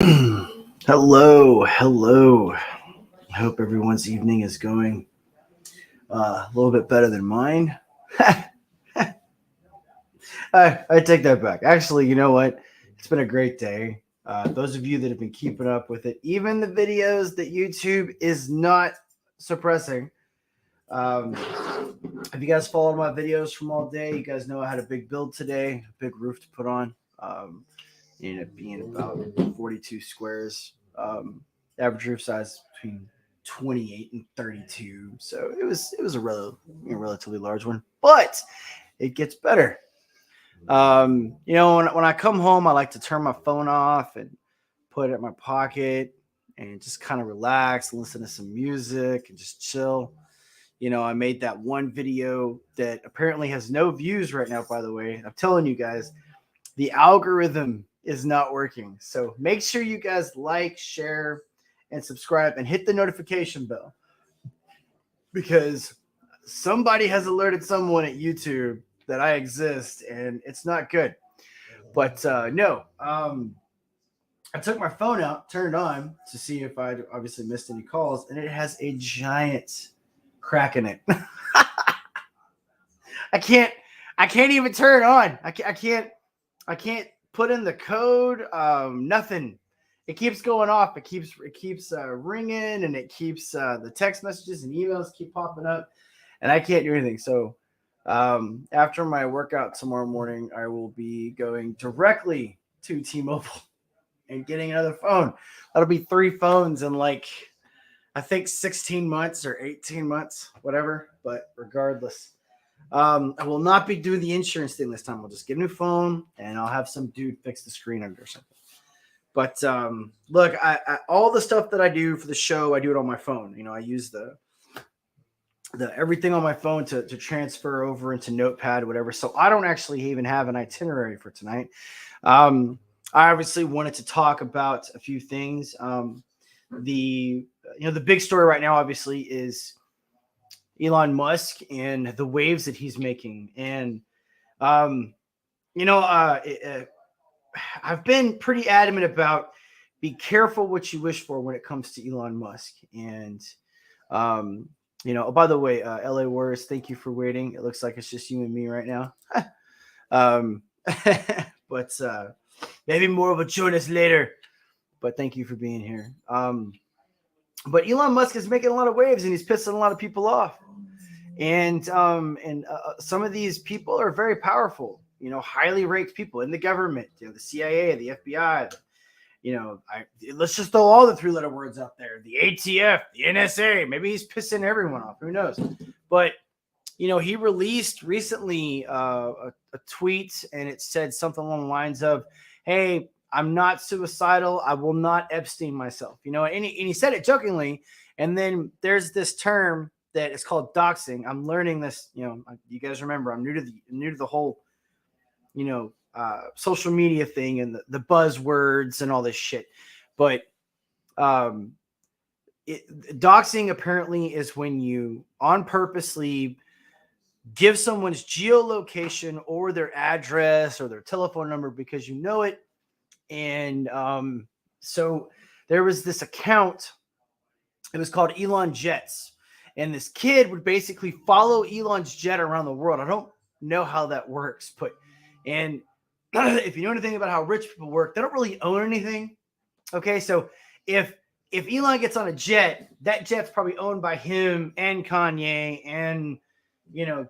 Hello, hello. I hope everyone's evening is going a little bit better than mine. I take that back. Actually, you know what? It's been a great day. Those of you that have been keeping up with it, even the videos that YouTube is not suppressing. Um, if you guys followed my videos from all day, you guys know I had a big build today, a big roof to put on. Ended up being about 42 squares. Average roof size between 28 and 32. So it was a relatively large one, but it gets better. When I come home, I like to turn my phone off and put it in my pocket and just kind of relax, listen to some music and just chill. I made that one video that apparently has no views right now, by the way. I'm telling you guys, the algorithm is not working. So make sure you guys like, share, and subscribe and hit the notification bell because somebody has alerted someone at YouTube that I exist and it's not good. But no, I took my phone out, turned it on to see if I'd obviously missed any calls, and it has a giant crack in it. I can't, I can't even turn it on. I can't put in the code. Nothing. It keeps going off. It keeps ringing, and it keeps the text messages and emails keep popping up, and I can't do anything. So after my workout tomorrow morning, I will be going directly to T-Mobile and getting another phone. That'll be 3 phones in like I think 16 months or 18 months, whatever. But regardless. I will not be doing the insurance thing this time. I'll just get a new phone and I'll have some dude fix the screen under or something. But look, all the stuff that I do for the show, I do it on my phone. I use the everything on my phone to transfer over into Notepad, whatever. So I don't actually even have an itinerary for tonight. I obviously wanted to talk about a few things. The big story right now, obviously, is Elon Musk and the waves that he's making. And, um, you know, uh, it, I've been pretty adamant about be careful what you wish for when it comes to Elon Musk. And, oh, by the way, LA Warriors, thank you for waiting. It looks like it's just you and me right now. um, but maybe more will join us later. But thank you for being here. But Elon Musk is making a lot of waves and he's pissing a lot of people off. And some of these people are very powerful, highly ranked people in the government, the CIA, the FBI. Let's just throw all the 3-letter words out there: the ATF, the NSA. Maybe he's pissing everyone off. Who knows? But he released recently a tweet, and it said something along the lines of, "Hey, I'm not suicidal. I will not Epstein myself." And he said it jokingly. And then there's this term that is called doxing. I'm learning this. You guys remember I'm new to the whole, social media thing and the buzzwords and all this shit. But um, doxing apparently is when you on purposely give someone's geolocation or their address or their telephone number because you know it. And so there was this account. It was called Elon Jets. And this kid would basically follow Elon's jet around the world. I don't know how that works, but and if you know anything about how rich people work, they don't really own anything. Okay, so if Elon gets on a jet, that jet's probably owned by him and Kanye and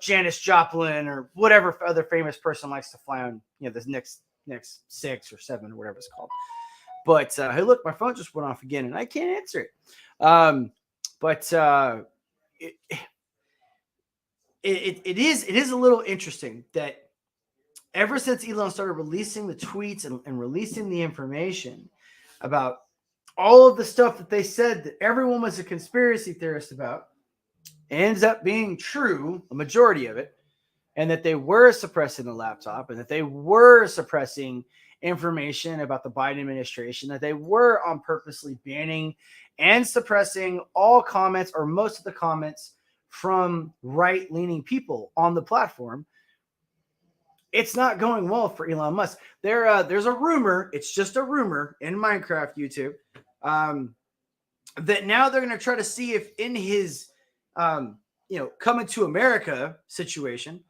Janis Joplin or whatever other famous person likes to fly on this next 6 or 7 or whatever it's called. But hey, look, my phone just went off again and I can't answer it. But it is a little interesting that ever since Elon started releasing the tweets and releasing the information about all of the stuff that they said that everyone was a conspiracy theorist about ends up being true, a majority of it, and that they were suppressing the laptop and that they were suppressing information about the Biden administration, that they were on purposely banning and suppressing all comments or most of the comments from right-leaning people on the platform. it's not going well for Elon Musk. There's a rumor. It's just a rumor in Minecraft YouTube that now they're going to try to see if in his, coming to America situation,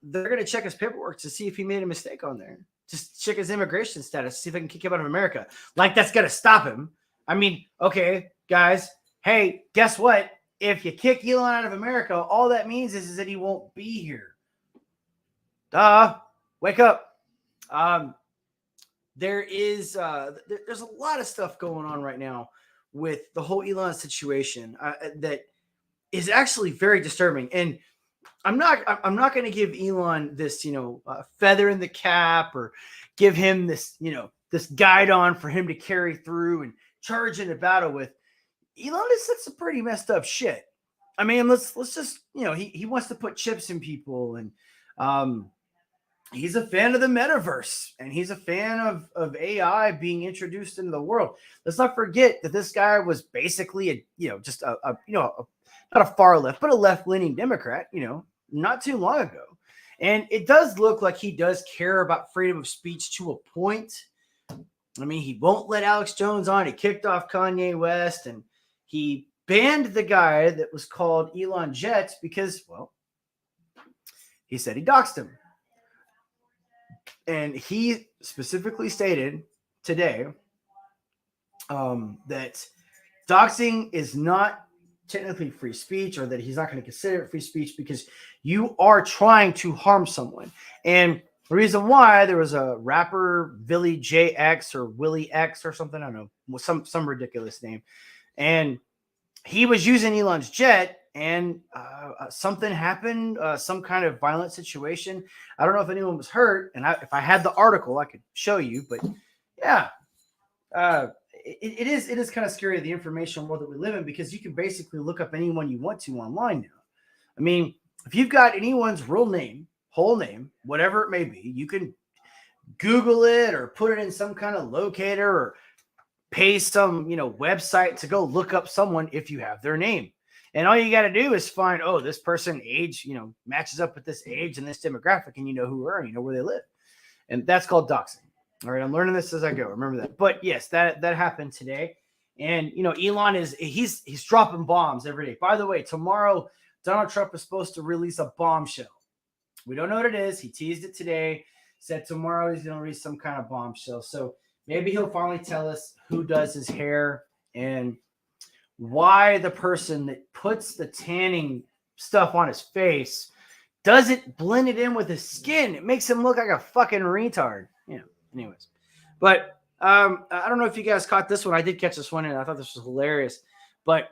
they're going to check his paperwork to see if he made a mistake on there. Just check his immigration status, see if they can kick him out of America. Like that's going to stop him. I mean, okay, guys. Hey, guess what? If you kick Elon out of America, all that means is that he won't be here. Duh. Wake up. There's a lot of stuff going on right now with the whole Elon situation that is actually very disturbing. And I'm not going to give Elon this, feather in the cap or give him this, this guide on for him to carry through and charge into battle with. Elon has said some pretty messed up shit. I mean, let's just, he wants to put chips in people, and he's a fan of the metaverse, and he's a fan of AI being introduced into the world. Let's not forget that this guy was basically not a far left, but a left-leaning Democrat, not too long ago. And it does look like he does care about freedom of speech to a point. I mean, he won't let Alex Jones on. He kicked off Kanye West, and he banned the guy that was called Elon Jet because, well, he said he doxed him. And he specifically stated today that doxing is not technically free speech, or that he's not going to consider it free speech because you are trying to harm someone. And the reason why, there was a rapper, Billy JX or Willie X or something, I don't know, some ridiculous name. And he was using Elon's jet, and something happened, some kind of violent situation. I don't know if anyone was hurt, and if I had the article, I could show you. But yeah, it is kind of scary, the information world that we live in, because you can basically look up anyone you want to online now. I mean, if you've got anyone's real name, whole name, whatever it may be, you can Google it or put it in some kind of locator or pay some, website to go look up someone if you have their name. And all you got to do is find, this person age, matches up with this age and this demographic, and you know who are, and you know where they live. And that's called doxing. All right, I'm learning this as I go. Remember that. But yes, that happened today. And, Elon he's dropping bombs every day. By the way, tomorrow, Donald Trump is supposed to release a bombshell. We don't know what it is. He teased it today, said tomorrow he's going to release some kind of bombshell. So maybe he'll finally tell us who does his hair and why the person that puts the tanning stuff on his face doesn't blend it in with his skin. It makes him look like a fucking retard. Anyways. But I don't know if you guys caught this one. I did catch this one, and I thought this was hilarious. But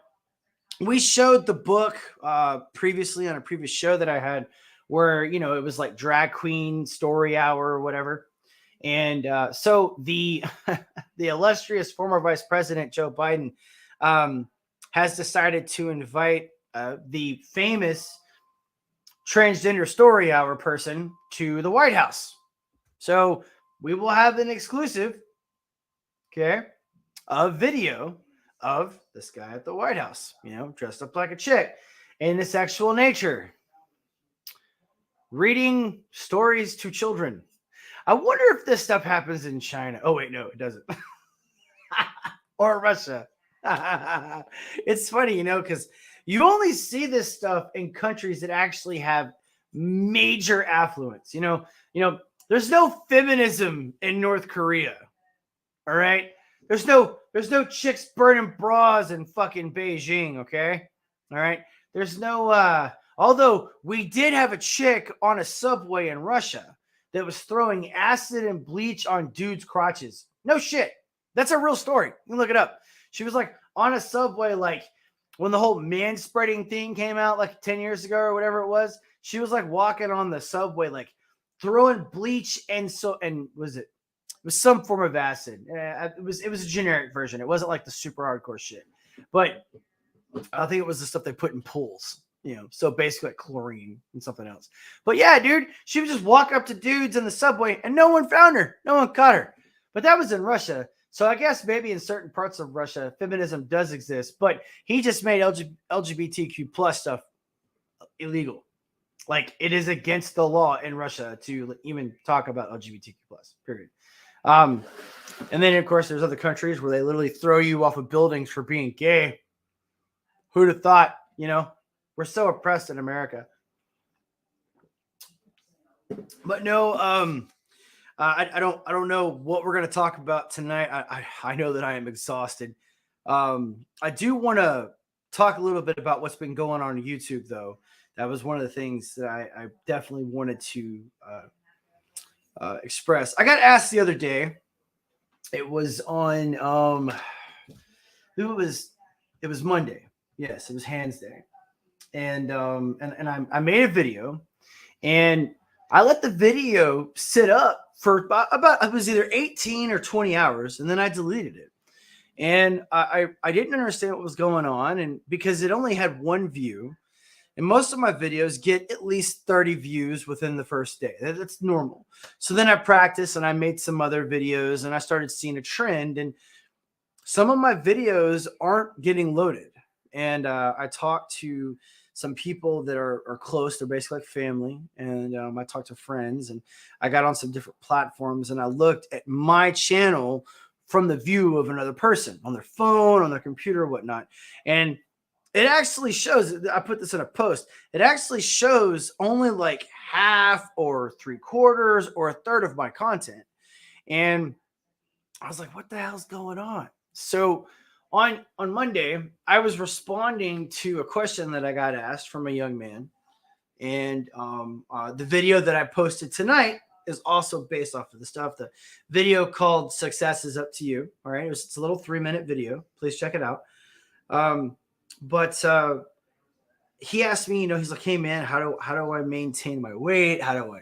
we showed the book previously on a previous show that I had where, it was like drag queen story hour or whatever. And so the illustrious former Vice President Joe Biden has decided to invite the famous transgender story hour person to the White House. So we will have an exclusive, a video of this guy at the White House, dressed up like a chick in a sexual nature, reading stories to children. I wonder if this stuff happens in China. Oh, wait, no, it doesn't. Or Russia. It's funny, because you only see this stuff in countries that actually have major affluence. There's no feminism in North Korea. All right. There's no chicks burning bras in fucking Beijing. Okay. All right. There's no, although we did have a chick on a subway in Russia that was throwing acid and bleach on dudes' crotches. No shit. That's a real story. You can look it up. She was like on a subway, like when the whole man spreading thing came out like 10 years ago or whatever it was. She was like walking on the subway, like throwing bleach it was some form of acid. It was a generic version. It wasn't like the super hardcore shit, but I think it was the stuff they put in pools, so basically like chlorine and something else. But yeah, dude, she would just walk up to dudes in the subway and no one found her. No one caught her. But that was in Russia. So I guess maybe in certain parts of Russia, feminism does exist, but he just made LGBTQ plus stuff illegal. Like, it is against the law in Russia to even talk about LGBTQ plus. Period. Um, and then of course there's other countries where they literally throw you off of buildings for being gay. Who'd have thought? We're so oppressed in America. But no, I don't know what we're gonna talk about tonight. I know that I am exhausted. I do want to talk a little bit about what's been going on YouTube, though. That was one of the things that I definitely wanted to express. I got asked the other day. It was on it was Monday. Yes, it was Hands Day, and I made a video, and I let the video sit up for about it was either 18 or 20 hours, and then I deleted it. And I didn't understand what was going on, and because it only had one view, and most of my videos get at least 30 views within the first day. That's normal. So then I practiced and I made some other videos, and I started seeing a trend, and some of my videos aren't getting loaded. And I talked to some people that are close. They're basically like family. And I talked to friends, and I got on some different platforms, and I looked at my channel from the view of another person on their phone, on their computer, whatnot. And it actually shows, I put this in a post, it actually shows only like half or 3/4 or a third of my content. And I was like, what the hell's going on? So on Monday, I was responding to a question that I got asked from a young man. And the video that I posted tonight is also based off of the stuff. The video called Success is Up to You. All right. It's a little 3-minute video. Please check it out. But he asked me, he's like, hey man, how do I maintain my weight? How do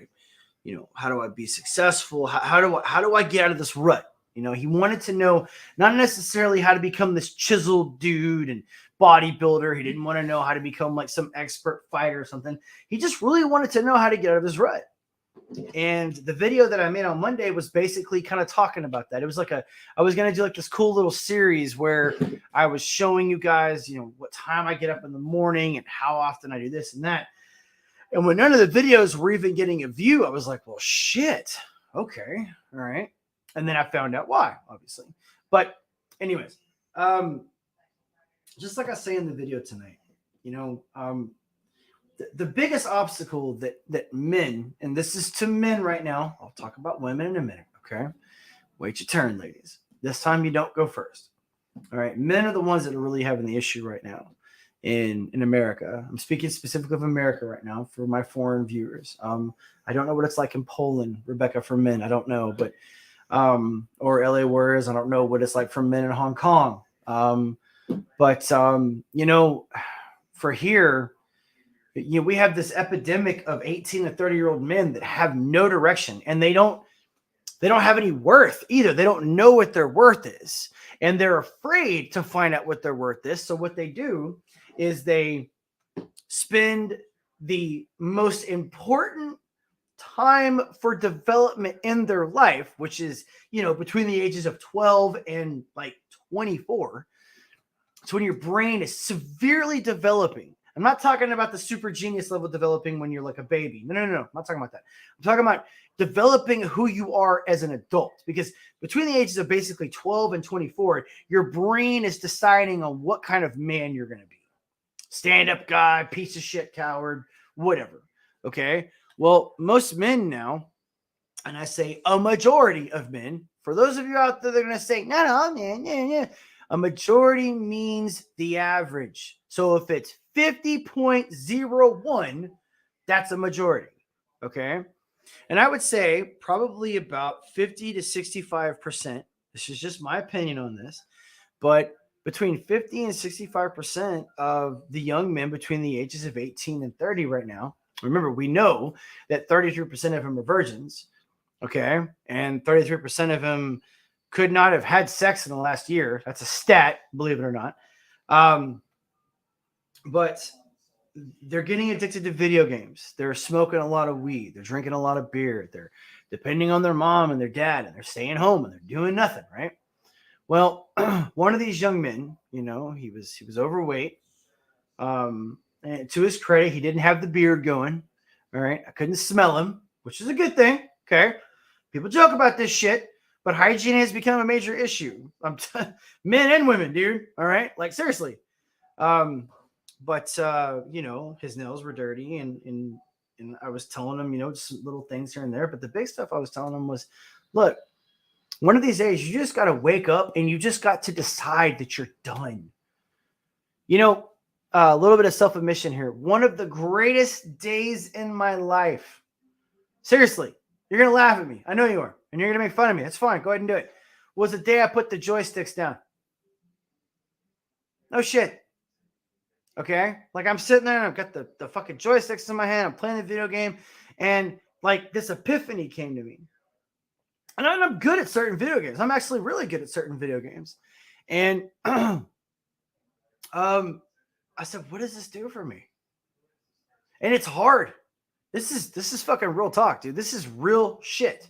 I be successful? How do I get out of this rut? He wanted to know not necessarily how to become this chiseled dude and bodybuilder. He didn't want to know how to become like some expert fighter or something. He just really wanted to know how to get out of his rut. And the video that I made on Monday was basically kind of talking about that. It was like I was going to do like this cool little series where I was showing you guys, what time I get up in the morning and how often I do this and that. And when none of the videos were even getting a view, I was like, well, shit. Okay. All right. And then I found out why, obviously. But anyways, just like I say in the video tonight, the biggest obstacle that men, and this is to men right now, I'll talk about women in a minute, okay? Wait your turn, ladies. This time you don't go first. All right. Men are the ones that are really having the issue right now in America. I'm speaking specifically of America right now for my foreign viewers. I don't know what it's like in Poland, Rebecca, for men. I don't know, but or LA Warriors. I don't know what it's like for men in Hong Kong. But for here, we have this epidemic of 18 to 30-year-old men that have no direction, and they don't have any worth either. They don't know what their worth is, and they're afraid to find out what their worth is. So what they do is they spend the most important time for development in their life, which is, between the ages of 12 and like 24. It's when your brain is severely developing. I'm not talking about the super genius level developing when you're like a baby. No. I'm not talking about that. I'm talking about developing who you are as an adult, because between the ages of basically 12 and 24, your brain is deciding on what kind of man you're going to be. Stand-up guy, piece of shit, coward, whatever. Okay. Well, most men now, and I say a majority of men, for those of you out there that are going to say, no, man, yeah. A majority means the average. So if it's 50.01, that's a majority. Okay. And I would say probably about 50 to 65%. This is just my opinion on this, but between 50 and 65% of the young men between the ages of 18 and 30 right now, remember, we know that 33% of them are virgins. Okay. And 33% of them could not have had sex in the last year. That's a stat, believe it or not. But they're getting addicted to video games. They're smoking a lot of weed. They're drinking a lot of beer. They're depending on their mom and their dad, and they're staying home and they're doing nothing, right? Well, one of these young men, he was overweight. And to his credit, he didn't have the beard going. All right. I couldn't smell him, which is a good thing. Okay. People joke about this shit, but hygiene has become a major issue. Men and women, dude. All right. Like, seriously. But his nails were dirty, and I was telling him, just little things here and there. But the big stuff I was telling him was, look, one of these days you just got to wake up and you just got to decide that you're done. A little bit of self-admission here. One of the greatest days in my life. Seriously, you're going to laugh at me. I know you are. And you're going to make fun of me. That's fine. Go ahead and do it. Was the day I put the joysticks down. No shit. Okay? Like, I'm sitting there and I've got the fucking joysticks in my hand. I'm playing the video game. And like this epiphany came to me. And I'm good at certain video games. I'm actually really good at certain video games. And I said, what does this do for me? And it's hard. This is fucking real talk, dude. This is real shit.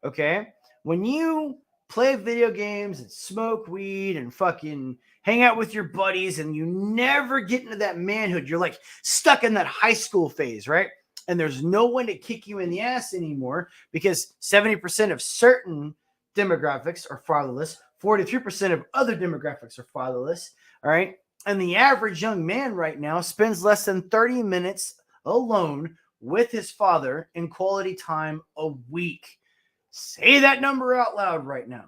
Okay? When you play video games and smoke weed and fucking hang out with your buddies and you never get into that manhood, you're like stuck in that high school phase, right? And there's no one to kick you in the ass anymore because 70% of certain demographics are fatherless, 43% of other demographics are fatherless, all right? And the average young man right now spends less than 30 minutes alone with his father in quality time a week. Say that number out loud right now.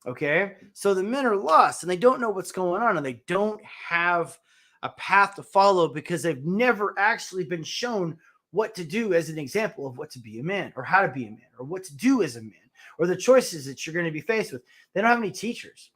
Okay? So the men are lost and they don't know what's going on and they don't have a path to follow because they've never actually been shown what to do as an example of what to be a man or how to be a man or what to do as a man or the choices that you're going to be faced with. They don't have any teachers.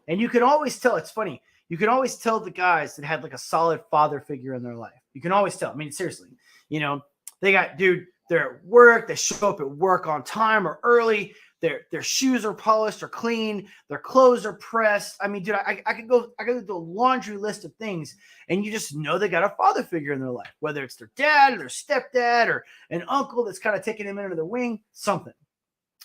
And you can always tell, it's funny, you can always tell the guys that had like a solid father figure in their life. You can always tell. I mean, seriously, they got, dude, they're at work. They show up at work on time or early. Their shoes are polished or clean. Their clothes are pressed. I mean, dude, I could go through a laundry list of things and you just know they got a father figure in their life, whether it's their dad or their stepdad or an uncle that's kind of taking them under the wing, something.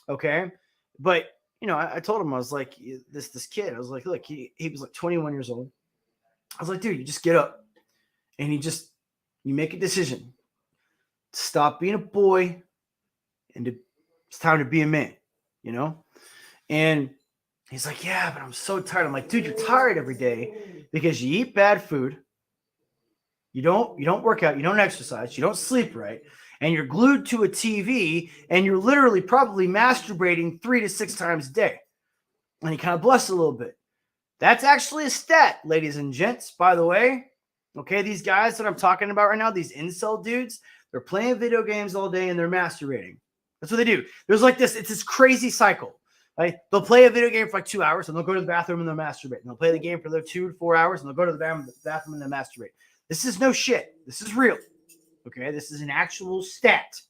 Okay. But I told him, I was like, this kid, I was like, look, he was like 21 years old. I was like, dude, you just get up and you make a decision. Stop being a boy and it's time to be a man, And he's like, yeah, but I'm so tired. I'm like, dude, you're tired every day because you eat bad food. You don't work out. You don't exercise. You don't sleep right. And you're glued to a TV and you're literally probably masturbating 3 to 6 times a day. And he kind of blushed a little bit. That's actually a stat, ladies and gents, by the way. Okay, these guys that I'm talking about right now, these incel dudes, they're playing video games all day and they're masturbating. That's what they do. There's like this, it's this crazy cycle. Right? They'll play a video game for like 2 hours and they'll go to the bathroom and they'll masturbate. And they'll play the game for 2 to 4 hours and they'll go to the bathroom and they'll masturbate. This is no shit. This is real. Okay, this is an actual stat.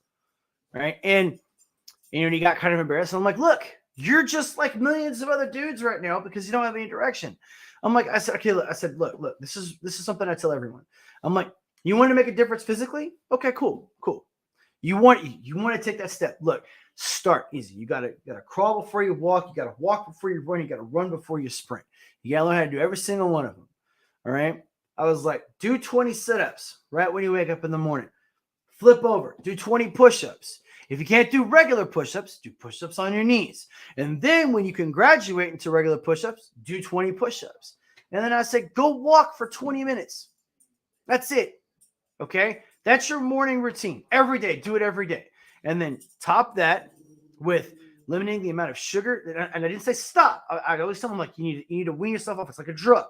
Right? And he got kind of embarrassed. And I'm like, look, you're just like millions of other dudes right now because you don't have any direction. I said, okay, look, look, this is something I tell everyone. I'm like, you want to make a difference physically? Okay, cool. You want to take that step. Look, start easy. You gotta crawl before you walk. You gotta walk before you run. You gotta run before you sprint. You gotta learn how to do every single one of them. All right. I was like, do 20 sit-ups right when you wake up in the morning. Flip over, do 20 push-ups. If you can't do regular push-ups, do push-ups on your knees. And then when you can graduate into regular push-ups, do 20 push-ups. And then I said, go walk for 20 minutes. That's it. Okay? That's your morning routine. Every day. Do it every day. And then top that with limiting the amount of sugar. And I didn't say stop. I always tell them, like, you need to wean yourself off. It's like a drug.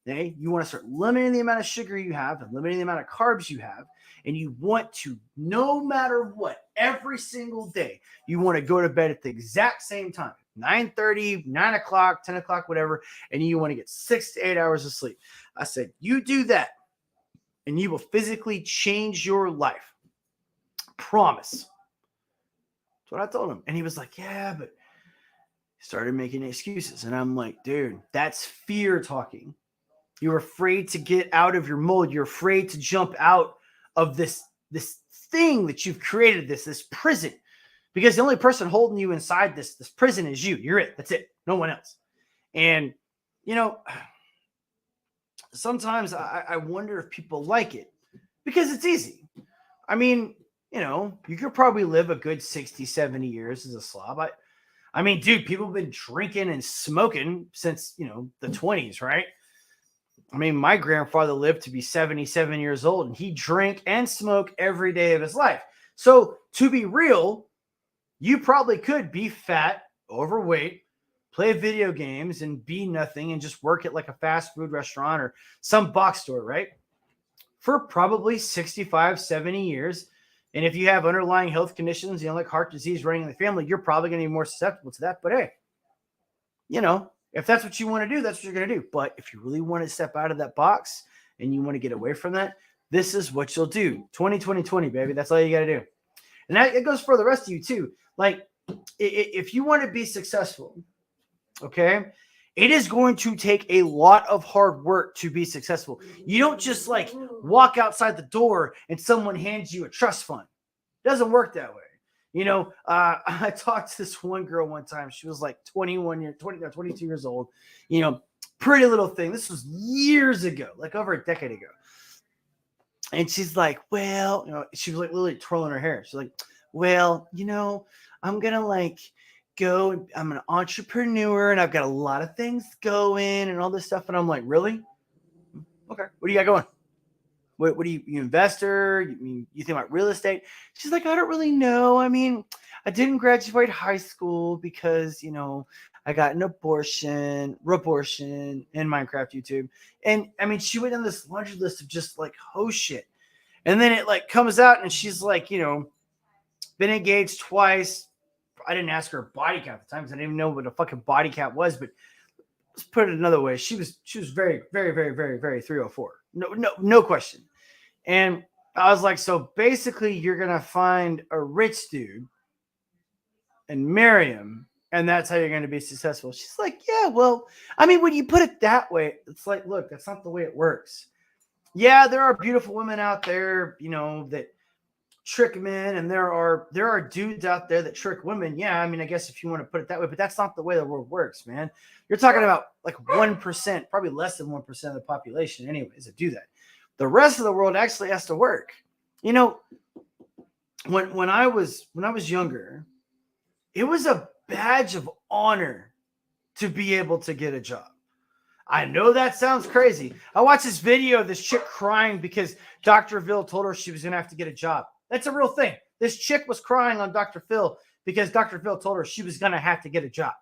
Okay? You want to start limiting the amount of sugar you have and limiting the amount of carbs you have. And you want to, no matter what, every single day, you want to go to bed at the exact same time, 9:30, 9 o'clock, 10 o'clock, whatever, and you want to get 6 to 8 hours of sleep. I said, you do that, and you will physically change your life. Promise. That's what I told him. And he was like, yeah, but he started making excuses. And I'm like, dude, that's fear talking. You're afraid to get out of your mold. You're afraid to jump out of this thing that you've created, this prison, because the only person holding you inside this prison is you. You're it. That's it. No one else. And sometimes I wonder if people like it because it's easy. I mean, you could probably live a good 60, 70 years as a slob. I mean, dude, people have been drinking and smoking since, the 20s, right? I mean, my grandfather lived to be 77 years old, and he drank and smoked every day of his life. So, to be real, you probably could be fat, overweight, play video games, and be nothing and just work at like a fast food restaurant or some box store, right? For probably 65, 70 years. And if you have underlying health conditions, like heart disease running in the family, you're probably going to be more susceptible to that. But hey, if that's what you want to do, that's what you're going to do. But if you really want to step out of that box and you want to get away from that, this is what you'll do. 20, baby. That's all you got to do. And that it goes for the rest of you too. Like, if you want to be successful, okay, it is going to take a lot of hard work to be successful. You don't just like walk outside the door and someone hands you a trust fund. It doesn't work that way. I talked to this one girl one time. She was like 22 years old, pretty little thing. This was years ago, like over a decade ago. And she's like, well, she was like literally twirling her hair. She's like, well, I'm going to like go, I'm an entrepreneur and I've got a lot of things going and all this stuff. And I'm like, really? Okay. What do you got going? What do you investor? You think about real estate? She's like, I don't really know. I mean, I didn't graduate high school because, I got an abortion in Minecraft YouTube. And I mean, she went on this laundry list of just like ho shit. And then it like comes out and she's like, been engaged twice. I didn't ask her a body count at the time because I didn't even know what a fucking body count was. But let's put it another way. She was very, very, very, very, very 304. No question. And I was like, so basically you're going to find a rich dude and marry him. And that's how you're going to be successful. She's like, yeah, well, I mean, when you put it that way, it's like, look, that's not the way it works. Yeah, there are beautiful women out there, that trick men, and there are dudes out there that trick women. Yeah, I mean, I guess if you want to put it that way, but that's not the way the world works, man. You're talking about like 1%, probably less than 1% of the population anyways that do that. The rest of the world actually has to work. When I was younger, it was a badge of honor to be able to get a job. I know that sounds crazy. I watched this video of this chick crying because Dr. Phil told her she was going to have to get a job. That's a real thing. This chick was crying on Dr. Phil because Dr. Phil told her she was going to have to get a job.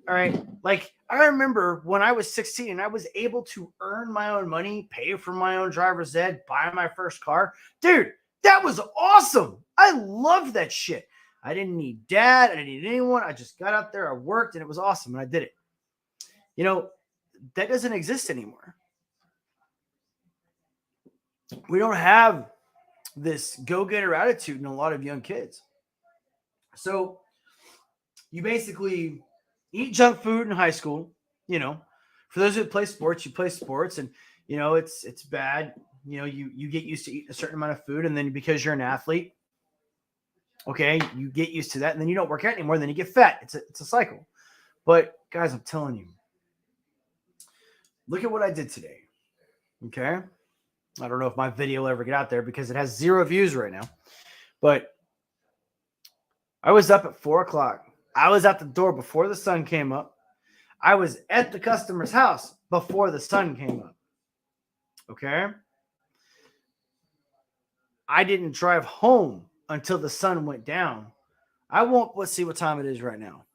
All right. Like, I remember when I was 16 and I was able to earn my own money, pay for my own driver's ed, buy my first car. Dude, that was awesome. I loved that shit. I didn't need dad. I didn't need anyone. I just got out there. I worked and it was awesome. And I did it. That doesn't exist anymore. We don't have this go-getter attitude in a lot of young kids. So you basically eat junk food in high school. For those who play sports, you play sports and, it's bad. You get used to eating a certain amount of food. And then because you're an athlete, okay, you get used to that. And then you don't work out anymore. And then you get fat. It's a cycle. But guys, I'm telling you, look at what I did today. Okay. I don't know if my video will ever get out there because it has 0 views right now. But I was up at 4:00. I was at the door before the sun came up. I was at the customer's house before the sun came up. Okay. I didn't drive home until the sun went down. Let's see what time it is right now.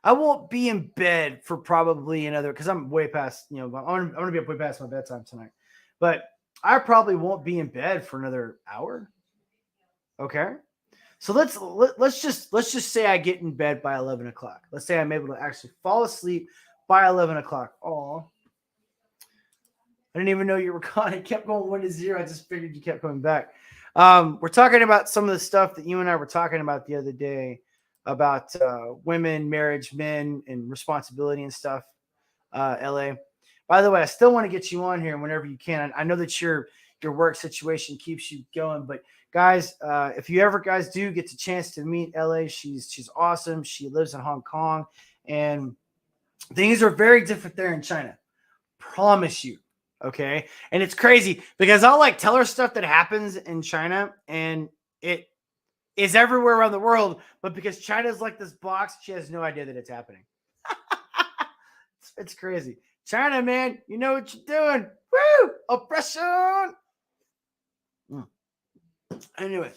I won't be in bed for probably another, because I'm way past, I'm going to be up way past my bedtime tonight. But I probably won't be in bed for another hour. Okay. So let's just say I get in bed by 11 o'clock. Let's say I'm able to actually fall asleep by 11 o'clock. Oh, I didn't even know you were gone. It kept going 1 to 0. I just figured you kept coming back. We're talking about some of the stuff that you and I were talking about the other day about women, marriage, men, and responsibility and stuff. LA. By the way, I still want to get you on here whenever you can. I know that your work situation keeps you going, but guys, if you ever guys do get the chance to meet LA, she's awesome. She lives in Hong Kong, and things are very different there in China. Promise you. Okay. And it's crazy because I'll like tell her stuff that happens in China, and it is everywhere around the world, but because China's like this box, she has no idea that it's happening. It's crazy. China, man, you know what you're doing. Woo! Oppression! Anyway,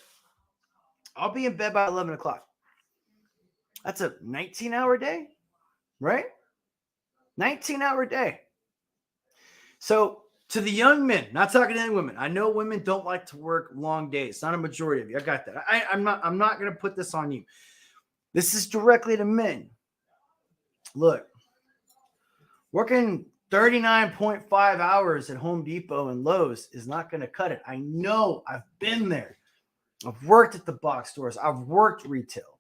I'll be in bed by 11 o'clock. That's a 19-hour day, right? 19-hour day. So to the young men, not talking to any women. I know women don't like to work long days. Not a majority of you. I got that. I'm not going to put this on you. This is directly to men. Look, working 39.5 hours at Home Depot and Lowe's is not going to cut it. I know. I've been there. I've worked at the box stores. I've worked retail.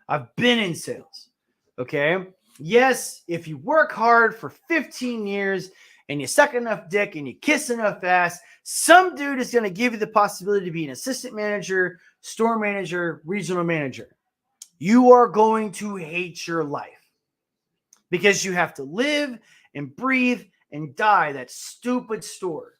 I've been in sales. Okay. Yes, if you work hard for 15 years and you suck enough dick and you kiss enough ass, some dude is going to give you the possibility to be an assistant manager, store manager, regional manager. You are going to hate your life because you have to live and breathe and die that stupid store.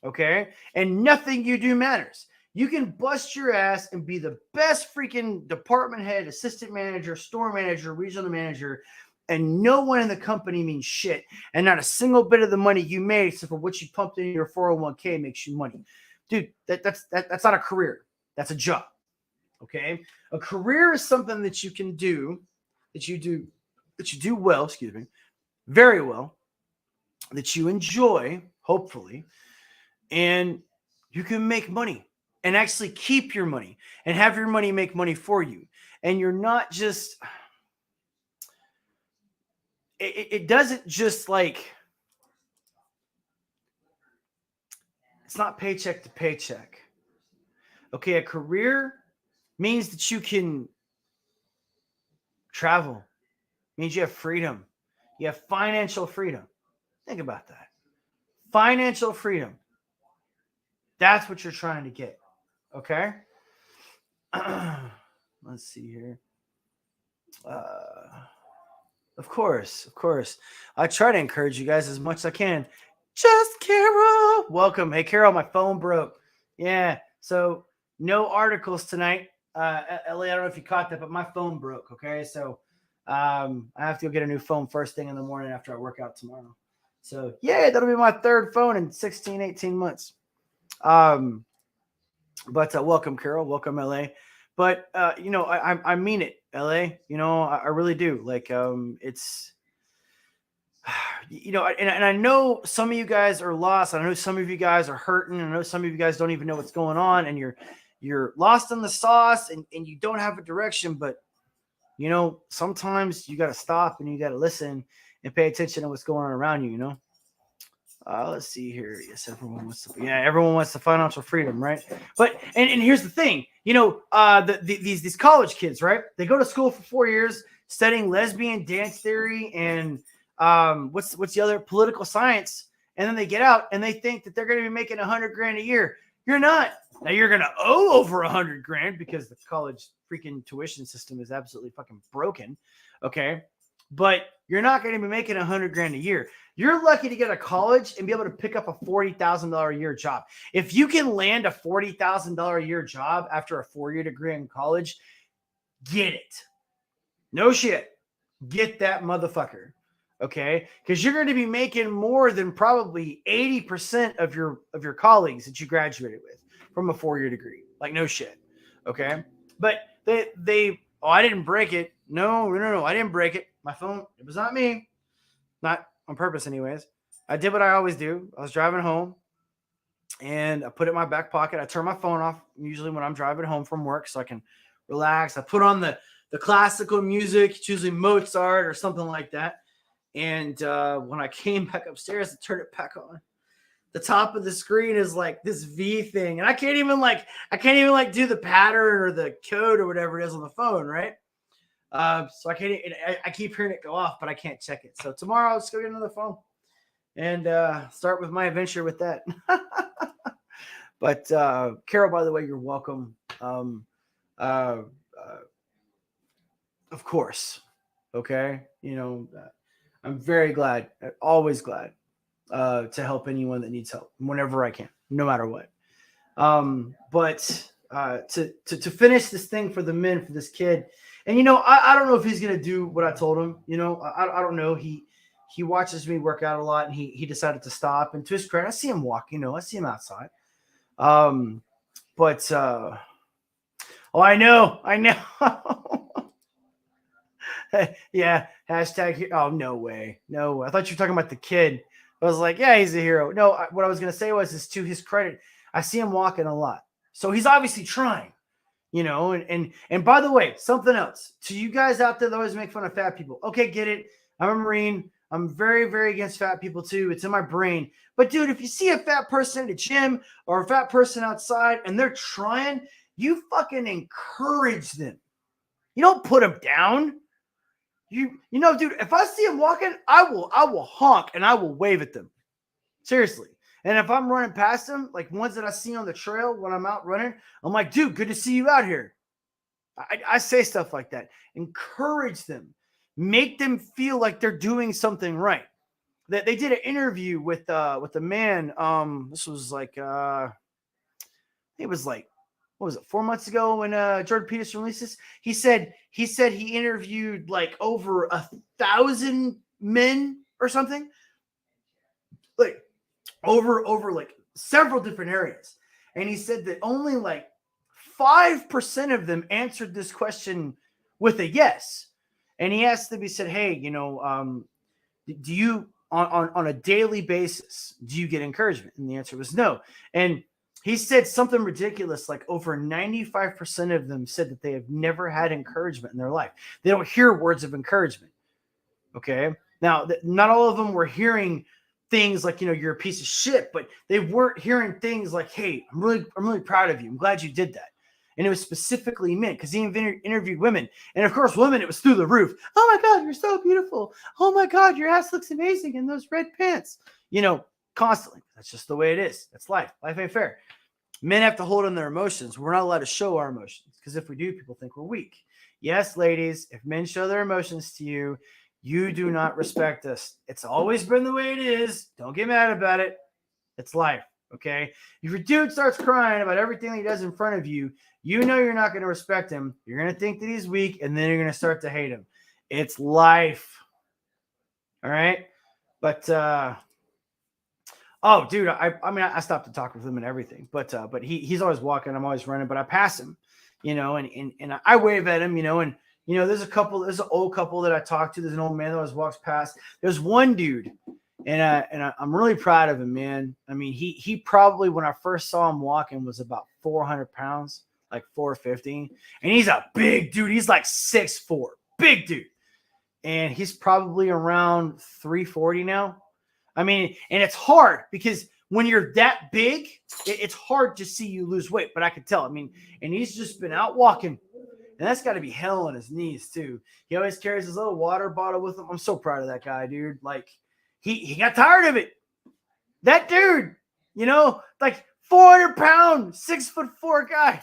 Okay. And nothing you do matters. You can bust your ass and be the best freaking department head, assistant manager, store manager, regional manager, and no one in the company means shit. And not a single bit of the money you made, except for what you pumped into your 401k, makes you money. Dude, that's not a career. That's a job. Okay? A career is something that you can do, that you do well, very well, that you enjoy, hopefully, and you can make money. And actually keep your money and have your money make money for you. And you're not just, it doesn't just like, it's not paycheck to paycheck. Okay, a career means that you can travel, means you have freedom. You have financial freedom. Think about that. Financial freedom. That's what you're trying to get. Okay? Let's see here. Of course. I try to encourage you guys as much as I can. Just Carol. Welcome. Hey, Carol, my phone broke. Yeah. So no articles tonight. Ellie, I don't know if you caught that, but my phone broke. Okay. So I have to go get a new phone first thing in the morning after I work out tomorrow. So yeah, that'll be my third phone in 16, 18 months. But welcome, Carol. Welcome, LA. But I mean it, LA. I really do. Like, it's, and I know some of you guys are lost. I know some of you guys are hurting. I know some of you guys don't even know what's going on, and you're lost in the sauce, and you don't have a direction. But sometimes you got to stop and you got to listen and pay attention to what's going on around you. Let's see here. Yes, everyone wants the financial freedom, right? But and here's the thing, these college kids, right? They go to school for 4 years studying lesbian dance theory and what's the other, political science, and then they get out and they think that they're going to be making $100,000 a year. You're not. Now you're going to owe over $100,000 because the college freaking tuition system is absolutely fucking broken. Okay. But you're not going to be making $100,000 a year. You're lucky to get a college and be able to pick up a $40,000 a year job. If you can land a $40,000 a year job after a 4-year degree in college, get it. No shit. Get that motherfucker. Okay? Because you're going to be making more than probably 80% of your colleagues that you graduated with from a 4-year degree. Like, no shit. Okay? But I didn't break it. No, I didn't break it. My phone, it was not me. Not on purpose anyways. I did what I always do. I was driving home and I put it in my back pocket. I turn my phone off usually when I'm driving home from work so I can relax. I put on the classical music. It's usually Mozart or something like that. And when I came back upstairs to turn it back on, the top of the screen is like this V thing. And I can't even do the pattern or the code or whatever it is on the phone, right? So I keep hearing it go off, but I can't check it. So tomorrow I'll just go get another phone and start with my adventure with that. But Carol, by the way, you're welcome. Of course. Okay. I'm very glad, always glad to help anyone that needs help whenever I can, no matter what. But to finish this thing for the men, for this kid. And I don't know if he's gonna do what I told him. I don't know. He watches me work out a lot, and he decided to stop. And to his credit, I see him walk. I see him outside. But oh, I know. Yeah. Hashtag. Oh, no way. No. I thought you were talking about the kid. I was like, yeah, he's a hero. No, what I was gonna say is to his credit, I see him walking a lot, so he's obviously trying. And by the way, something else to you guys out there that always make fun of fat people. Okay, get it. I'm a Marine. I'm very, very against fat people too. It's in my brain. But dude, if you see a fat person at a gym or a fat person outside and they're trying, you fucking encourage them. You don't put them down. Dude, if I see them walking, I will honk and I will wave at them. Seriously. And if I'm running past them, like ones that I see on the trail when I'm out running, I'm like, dude, good to see you out here. I say stuff like that. Encourage them. Make them feel like they're doing something right. That they did an interview with a man. This was like it was like, what was it, 4 months ago when Jordan Peterson released this? He said he interviewed like over 1,000 men or something. Like over like several different areas. And he said that only like 5% of them answered this question with a yes. And he asked them, he said, hey, do you on a daily basis, do you get encouragement? And the answer was no. And he said something ridiculous, like over 95% of them said that they have never had encouragement in their life. They don't hear words of encouragement. Okay. Now, not all of them were hearing things like, you're a piece of shit, but they weren't hearing things like, hey, I'm really proud of you. I'm glad you did that. And it was specifically men because he interviewed women. And of course, women, it was through the roof. Oh my God, you're so beautiful. Oh my God, your ass looks amazing in those red pants. Constantly. That's just the way it is. That's life. Life ain't fair. Men have to hold on their emotions. We're not allowed to show our emotions because if we do, people think we're weak. Yes, ladies, if men show their emotions to you, you do not respect us. It's always been the way it is. Don't get mad about it. It's life, okay? If your dude starts crying about everything he does in front of you, you know you're not going to respect him. You're going to think that he's weak, and then you're going to start to hate him. It's life. All right? But, oh, dude, I stopped to talk with him and everything. But he's always walking. I'm always running. But I pass him, and I wave at him, and there's an old couple that I talked to. There's an old man that always walks past. There's one dude, and I'm really proud of him, man. I mean, he probably, when I first saw him walking, was about 400 pounds, like 450. And he's a big dude. He's like 6'4", big dude. And he's probably around 340 now. I mean, and it's hard because when you're that big, it's hard to see you lose weight. But I could tell. I mean, and he's just been out walking. And that's got to be hell on his knees, too. He always carries his little water bottle with him. I'm so proud of that guy, dude. Like, he got tired of it. That dude, like 400-pound, 6'4" guy.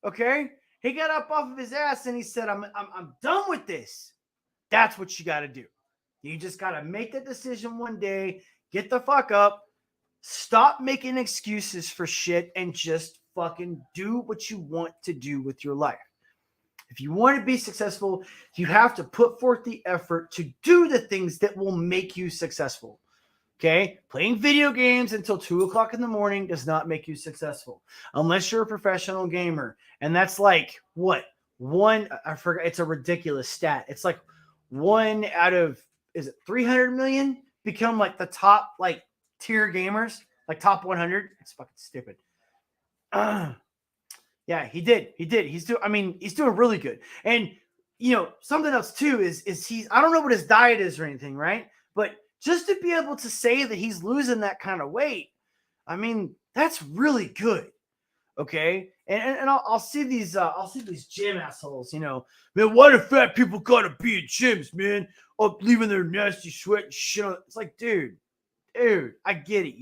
Okay? He got up off of his ass and he said, I'm done with this. That's what you got to do. You just got to make that decision one day, get the fuck up, stop making excuses for shit, and just fucking do what you want to do with your life. If you want to be successful, you have to put forth the effort to do the things that will make you successful. Okay? Playing video games until 2 o'clock in the morning does not make you successful unless you're a professional gamer. And that's like what? I forgot. It's a ridiculous stat. It's like 1 out of, is it 300 million become like the top like tier gamers, like top 100. It's fucking stupid. Yeah, he did. He's doing really good. And something else too is I don't know what his diet is or anything, right? But just to be able to say that he's losing that kind of weight, I mean, that's really good. Okay. And I'll see these gym assholes, man, why do fat people gotta be in gyms, man? Oh, leaving their nasty sweat and shit on. It's like, dude, I get it.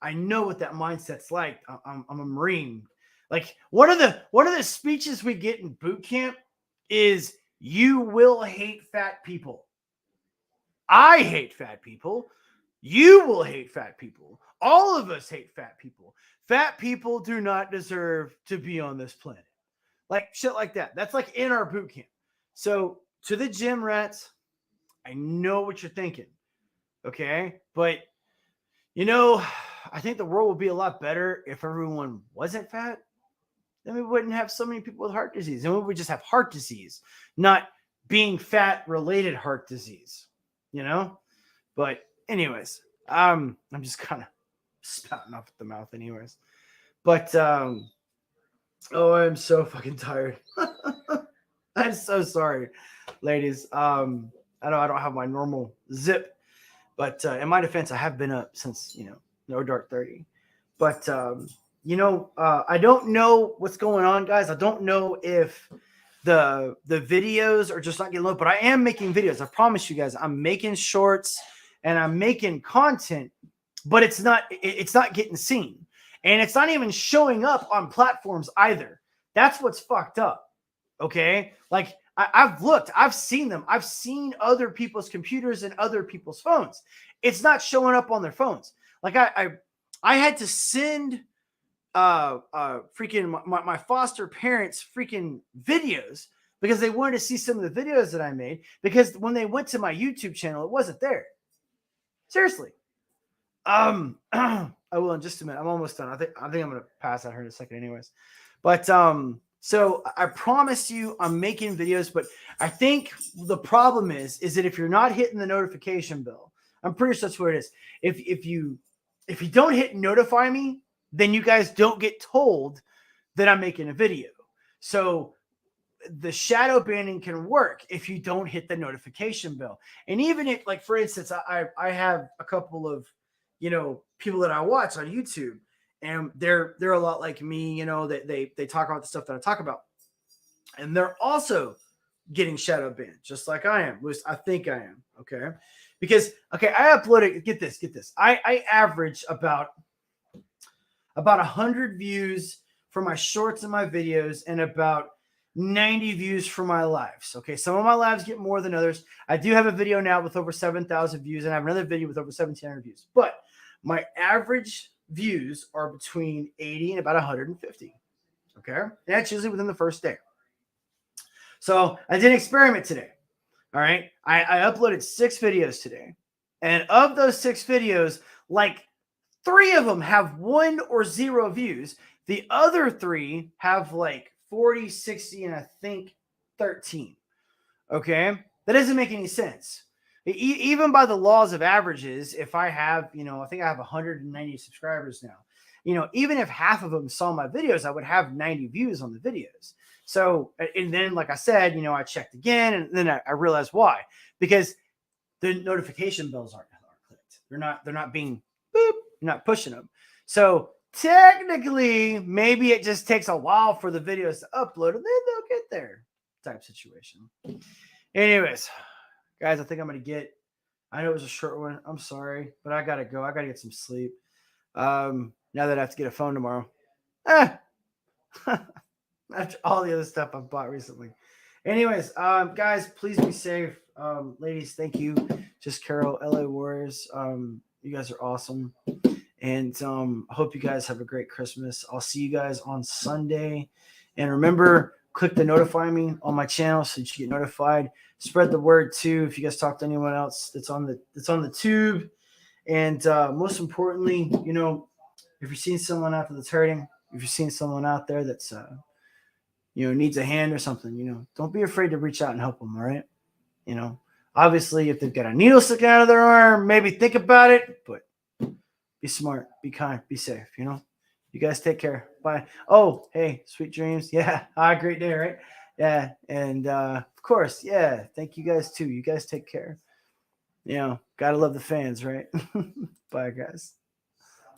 I know what that mindset's like. I'm a Marine. Like one of the speeches we get in boot camp is, you will hate fat people. I hate fat people. You will hate fat people. All of us hate fat people. Fat people do not deserve to be on this planet. Like shit like that. That's like in our boot camp. So to the gym rats, I know what you're thinking. Okay. But I think the world would be a lot better if everyone wasn't fat. Then we wouldn't have so many people with heart disease. And we would just have heart disease, not being fat related heart disease, But anyways, I'm just kind of spouting off at the mouth anyways. But I'm so fucking tired. I'm so sorry, ladies. I don't have my normal zip, but in my defense, I have been up since no dark 30. But I don't know what's going on, guys. I don't know if the videos are just not getting low, but I am making videos. I promise you guys, I'm making shorts and I'm making content, but it's not getting seen. And it's not even showing up on platforms either. That's what's fucked up. Okay. Like I've looked, I've seen them. I've seen other people's computers and other people's phones. It's not showing up on their phones. Like I had to send freaking my foster parents freaking videos because they wanted to see some of the videos that I made, because when they went to my YouTube channel, it wasn't there. Seriously. I will in just a minute. I'm almost done. I think I'm gonna pass out here in a second anyways. But so I promise you I'm making videos, but I think the problem is that if you're not hitting the notification bell, I'm pretty sure that's what it is. If you don't hit notify me, then you guys don't get told that I'm making a video. So the shadow banning can work if you don't hit the notification bell. And even if, like, for instance, I have a couple of, people that I watch on YouTube, and they're a lot like me, that they talk about the stuff that I talk about. And they're also getting shadow banned, just like I am. At least I think I am. Okay. Because, I uploaded, get this. I average about 100 views for my shorts and my videos, and about 90 views for my lives. Okay. Some of my lives get more than others. I do have a video now with over 7,000 views, and I have another video with over 1,700 views, but my average views are between 80 and about 150. Okay. And that's usually within the first day. So I did an experiment today. All right. I uploaded 6 videos today. And of those 6 videos, like 3 of them have 1 or 0 views. The other 3 have like 40, 60, and I think 13. Okay. That doesn't make any sense. Even by the laws of averages, if I have, I think I have 190 subscribers now, even if half of them saw my videos, I would have 90 views on the videos. So, and then, like I said, I checked again, and then I realized why, because the notification bells aren't clicked. They're not being boop, you're not pushing them. So technically, maybe it just takes a while for the videos to upload, and then they'll get there type situation. Anyways, guys, I think I'm going to I know it was a short one. I'm sorry, but I got to go. I got to get some sleep. Now that I have to get a phone tomorrow. After all the other stuff I've bought recently. Anyways, guys, please be safe. Ladies, thank you. Just Carol, LA Warriors. You guys are awesome. And I hope you guys have a great Christmas. I'll see you guys on Sunday. And remember, click the notify me on my channel so that you get notified. Spread the word too if you guys talk to anyone else that's on the tube. And most importantly, if you're seeing someone out there that's hurting, if you're seeing someone out there that's needs a hand or something, don't be afraid to reach out and help them. All right. Obviously, if they've got a needle sticking out of their arm, maybe think about it, but be smart, be kind, be safe. You guys take care. Bye. Oh, hey, sweet dreams. Yeah. Great day, right? Yeah. And of course, yeah. Thank you guys too. You guys take care. Gotta love the fans, right? Bye, guys.